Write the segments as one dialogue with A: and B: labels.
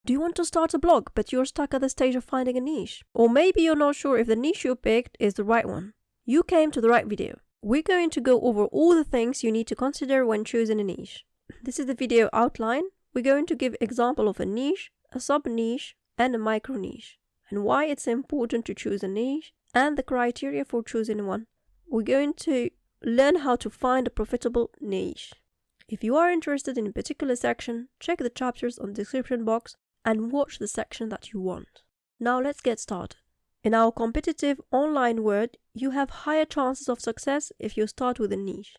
A: Do you want to start a blog, but you're stuck at the stage of finding a niche? Or maybe you're not sure if the niche you picked is the right one. You came to the right video. We're going to go over all the things you need to consider when choosing a niche. This is the video outline. We're going to give example of a niche, a sub-niche, and a micro-niche, and why it's important to choose a niche, and the criteria for choosing one. We're going to learn how to find a profitable niche. If you are interested in a particular section, check the chapters on the description box and watch the section that you want. Now let's get started. In our competitive online world, you have higher chances of success if you start with a niche.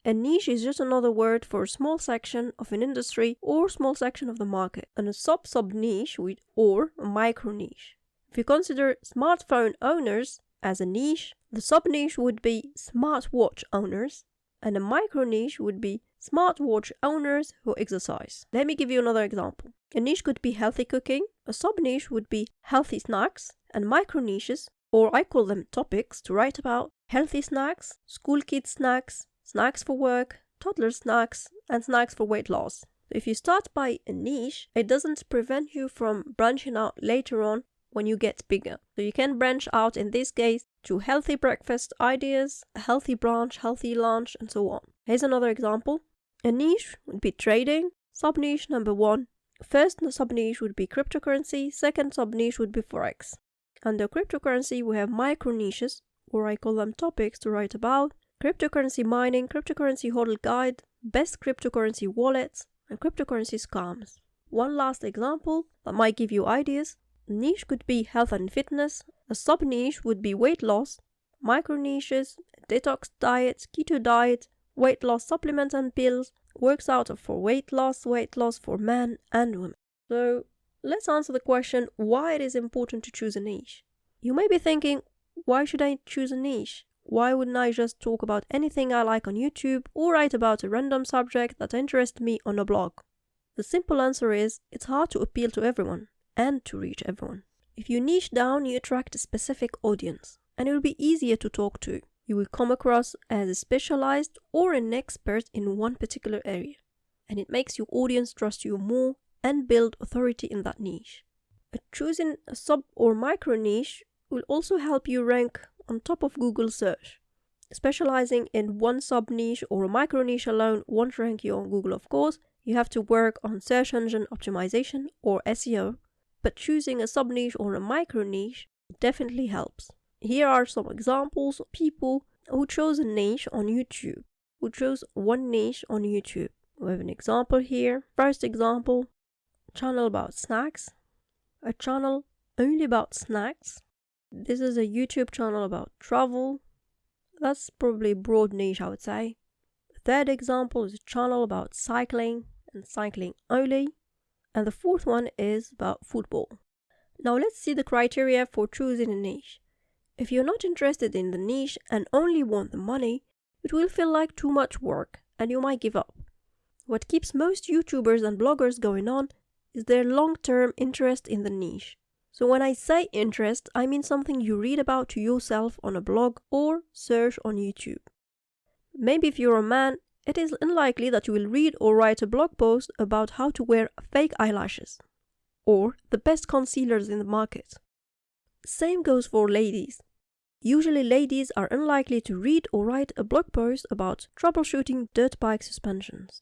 A: A niche is just another word for a small section of an industry or small section of the market, and a sub-niche or a micro-niche. If you consider smartphone owners as a niche, the sub-niche would be smartwatch owners, and a micro-niche would be smartwatch owners who exercise. Let me give you another example. A niche could be healthy cooking, a sub-niche would be healthy snacks, and micro-niches, or I call them topics, to write about healthy snacks, school kids snacks, snacks for work, toddler snacks, and snacks for weight loss. If you start by a niche, it doesn't prevent you from branching out later on when you get bigger. So you can branch out in this case to healthy breakfast ideas, a healthy brunch, healthy lunch, and so on. Here's another example. A niche would be trading. Sub-niche number 1. First sub-niche would be cryptocurrency. Second sub-niche would be forex. Under cryptocurrency, we have micro-niches, or I call them topics to write about. Cryptocurrency mining, cryptocurrency hodl guide, best cryptocurrency wallets, and cryptocurrency scams. One last example that might give you ideas. A niche could be health and fitness. A sub-niche would be weight loss. Micro-niches, detox diet, keto diet, weight loss supplements and pills, works out for weight loss for men and women. So let's answer the question why it is important to choose a niche. You may be thinking, why should I choose a niche? Why wouldn't I just talk about anything I like on YouTube or write about a random subject that interests me on a blog? The simple answer is, it's hard to appeal to everyone and to reach everyone. If you niche down, you attract a specific audience, and it will be easier to talk to. You will come across as a specialized or an expert in one particular area, and it makes your audience trust you more and build authority in that niche. Choosing a sub or micro niche will also help you rank on top of Google search. Specializing in one sub niche or a micro niche alone won't rank you on Google, of course. You have to work on search engine optimization or SEO, but choosing a sub niche or a micro niche definitely helps. Here are some examples of people who chose a niche on YouTube, who chose one niche on YouTube. We have an example here. First example, channel about snacks, a channel only about snacks. This is a YouTube channel about travel. That's probably a broad niche, I would say. The third example is a channel about cycling and cycling only. And the fourth one is about football. Now let's see the criteria for choosing a niche. If you're not interested in the niche and only want the money, it will feel like too much work and you might give up. What keeps most YouTubers and bloggers going on is their long-term interest in the niche. So when I say interest, I mean something you read about to yourself on a blog or search on YouTube. Maybe if you're a man, it is unlikely that you will read or write a blog post about how to wear fake eyelashes or the best concealers in the market. Same goes for ladies. Usually ladies are unlikely to read or write a blog post about troubleshooting dirt bike suspensions.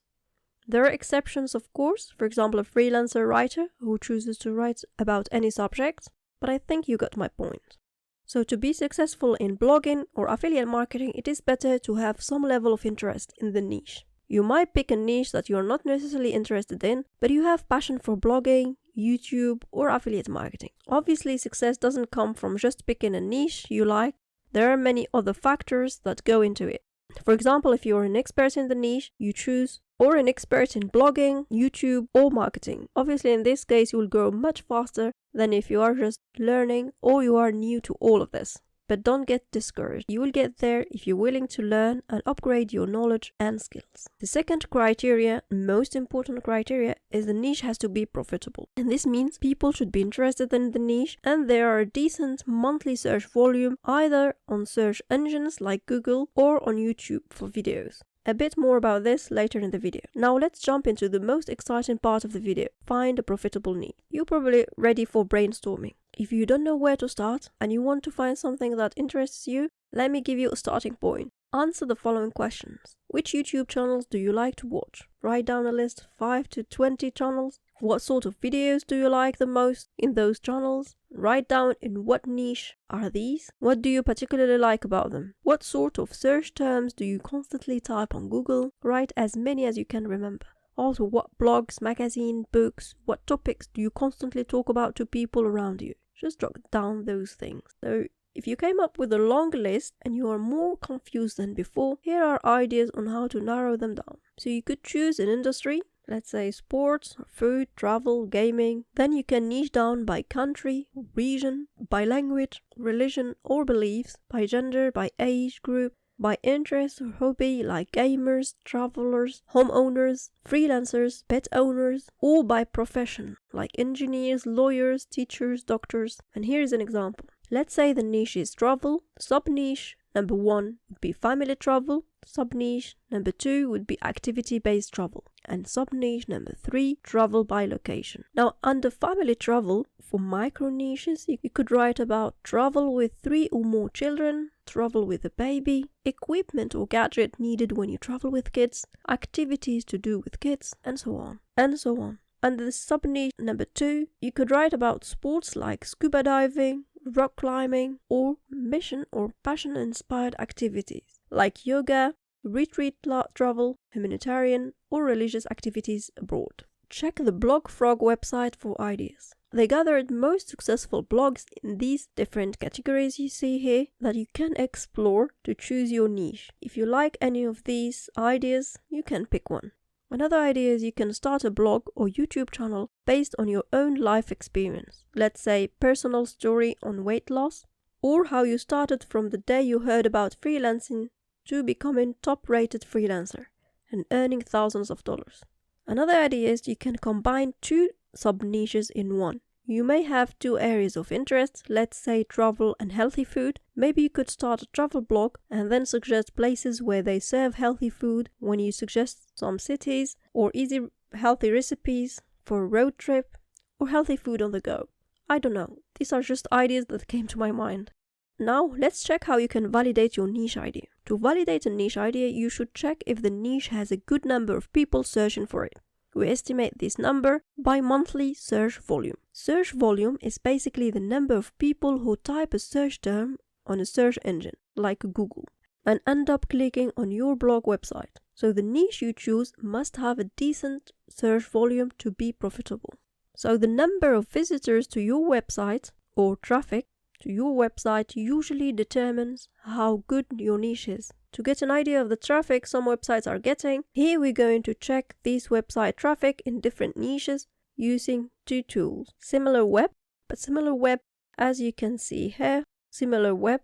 A: There are exceptions, of course, for example a freelancer writer who chooses to write about any subject, but I think you got my point. So to be successful in blogging or affiliate marketing, it is better to have some level of interest in the niche. You might pick a niche that you are not necessarily interested in, but you have passion for blogging, YouTube, or affiliate marketing. Obviously, success doesn't come from just picking a niche you like. There are many other factors that go into it. For example, if you're an expert in the niche you choose, or an expert in blogging, YouTube, or marketing. Obviously, in this case, you will grow much faster than if you are just learning or you are new to all of this. But don't get discouraged. You will get there if you're willing to learn and upgrade your knowledge and skills. The second criteria, most important criteria, is the niche has to be profitable. And this means people should be interested in the niche and there are a decent monthly search volume either on search engines like Google or on YouTube for videos. A bit more about this later in the video. Now let's jump into the most exciting part of the video. Find a profitable niche. You're probably ready for brainstorming. If you don't know where to start and you want to find something that interests you, let me give you a starting point. Answer the following questions. Which YouTube channels do you like to watch? Write down a list of 5 to 20 channels. What sort of videos do you like the most in those channels? Write down in what niche are these? What do you particularly like about them? What sort of search terms do you constantly type on Google? Write as many as you can remember. Also, what blogs, magazines, books, what topics do you constantly talk about to people around you? Just jot down those things. So, if you came up with a long list and you are more confused than before, here are ideas on how to narrow them down. So you could choose an industry, let's say sports, food, travel, gaming. Then you can niche down by country, region, by language, religion or beliefs, by gender, by age group, by interest or hobby like gamers, travelers, homeowners, freelancers, pet owners, or by profession like engineers, lawyers, teachers, doctors. And here is an example. Let's say the niche is travel. Sub-niche number 1 would be family travel. Sub-niche number 2 would be activity-based travel. And sub-niche number 3, travel by location. Now, under family travel, for micro-niches, you could write about travel with 3 or more children, travel with a baby, equipment or gadget needed when you travel with kids, activities to do with kids, and so on, and so on. Under the sub-niche number 2, you could write about sports like scuba diving, rock climbing, or mission or passion-inspired activities like yoga, retreat travel, humanitarian, or religious activities abroad. Check the Blog Frog website for ideas. They gathered most successful blogs in these different categories you see here that you can explore to choose your niche. If you like any of these ideas, you can pick one. Another idea is you can start a blog or YouTube channel based on your own life experience. Let's say personal story on weight loss, or how you started from the day you heard about freelancing to becoming top-rated freelancer and earning thousands of dollars. Another idea is you can combine 2 sub-niches in one. You may have 2 areas of interest, let's say travel and healthy food. Maybe you could start a travel blog and then suggest places where they serve healthy food when you suggest some cities, or easy healthy recipes for a road trip, or healthy food on the go. I don't know. These are just ideas that came to my mind. Now, let's check how you can validate your niche idea. To validate a niche idea, you should check if the niche has a good number of people searching for it. We estimate this number by monthly search volume. Search volume is basically the number of people who type a search term on a search engine, like Google, and end up clicking on your blog website. So the niche you choose must have a decent search volume to be profitable. So the number of visitors to your website, or traffic to your website, usually determines how good your niche is. To get an idea of the traffic some websites are getting, here we're going to check this website traffic in different niches using 2 tools. SimilarWeb, but SimilarWeb, as you can see here, SimilarWeb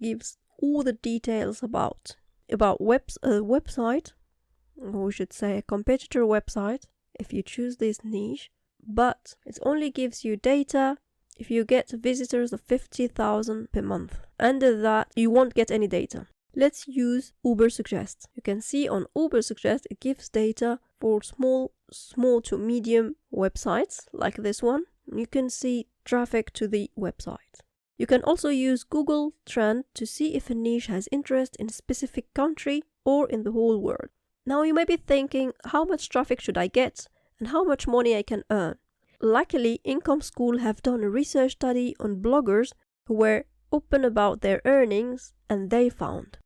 A: gives all the details about a website, or we should say a competitor website, if you choose this niche, but it only gives you data if you get visitors of 50,000 per month. Under that, you won't get any data. Let's use Ubersuggest. You can see on Ubersuggest it gives data for small to medium websites like this one. You can see traffic to the website. You can also use Google Trend to see if a niche has interest in a specific country or in the whole world. Now you may be thinking, how much traffic should I get and how much money I can earn? Luckily, Income School have done a research study on bloggers who were open about their earnings, and they found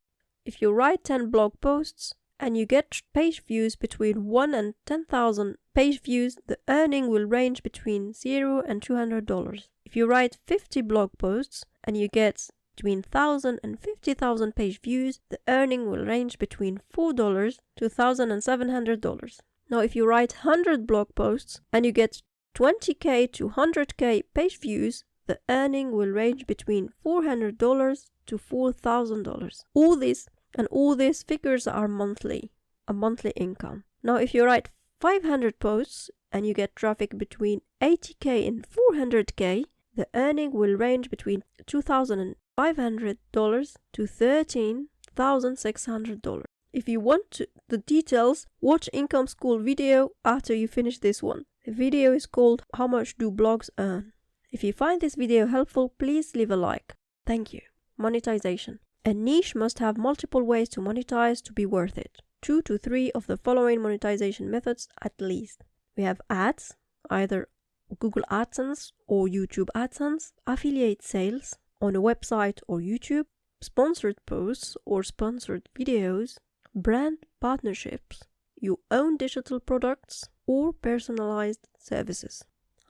A: if you write 10 blog posts and you get page views between 1 and 10,000 page views, the earning will range between $0 and $200. If you write 50 blog posts and you get between 1,000 and 50,000 page views, the earning will range between $4 to $1,700. Now, if you write 100 blog posts and you get 20k to 100k page views, the earning will range between $400 to $4,000. All these figures are monthly, a monthly income. Now, if you write 500 posts and you get traffic between 80k and 400k, the earning will range between $2,500 to $13,600. If you want the details, watch Income School video after you finish this one. The video is called How Much Do Blogs Earn? If you find this video helpful, please leave a like. Thank you. Monetization. A niche must have multiple ways to monetize to be worth it. 2 to 3 of the following monetization methods at least. We have ads, either Google AdSense or YouTube AdSense, affiliate sales on a website or YouTube, sponsored posts or sponsored videos, brand partnerships, your own digital products, or personalized services.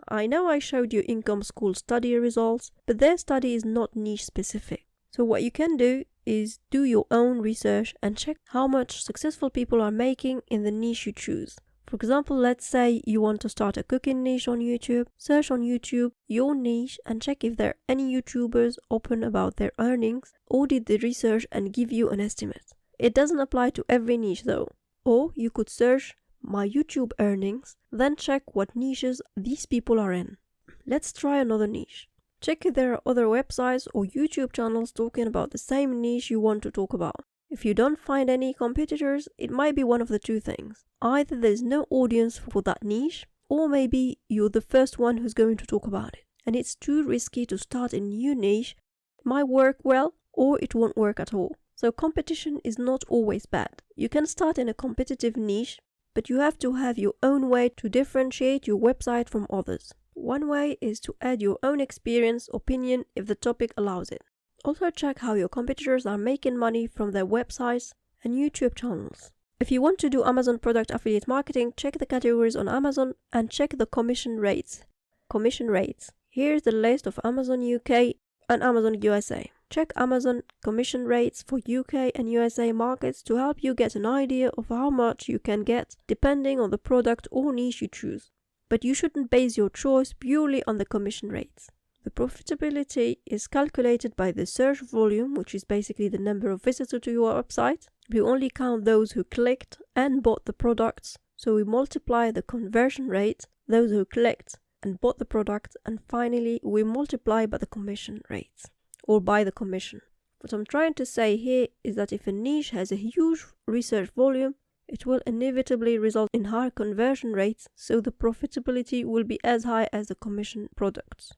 A: I know I showed you Income School study results, but their study is not niche specific. So what you can do is do your own research and check how much successful people are making in the niche you choose. For example, let's say you want to start a cooking niche on YouTube. Search on YouTube your niche and check if there are any YouTubers open about their earnings, audit the research and give you an estimate. It doesn't apply to every niche though. Or you could search my YouTube earnings, then check what niches these people are in. Let's try another niche. Check if there are other websites or YouTube channels talking about the same niche you want to talk about. If you don't find any competitors, it might be one of the two things. Either there's no audience for that niche, or maybe you're the first one who's going to talk about it, and it's too risky to start a new niche. It might work well, or it won't work at all. So competition is not always bad. You can start in a competitive niche, but you have to have your own way to differentiate your website from others. One way is to add your own experience, opinion, if the topic allows it. Also check how your competitors are making money from their websites and YouTube channels. If you want to do Amazon product affiliate marketing, check the categories on Amazon and check the commission rates. Commission rates. Here's the list of Amazon UK and Amazon USA. Check Amazon commission rates for UK and USA markets to help you get an idea of how much you can get depending on the product or niche you choose. But you shouldn't base your choice purely on the commission rates. The profitability is calculated by the search volume, which is basically the number of visitors to your website. We only count those who clicked and bought the products, so we multiply the conversion rate, those who clicked and bought the product, and finally we multiply by the commission rates, or by the commission. What I'm trying to say here is that if a niche has a huge research volume, it will inevitably result in higher conversion rates, so the profitability will be as high as the commission products.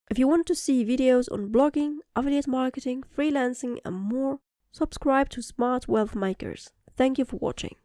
A: If you want to see videos on blogging, affiliate marketing, freelancing and more, subscribe to Smart Wealth Makers. Thank you for watching.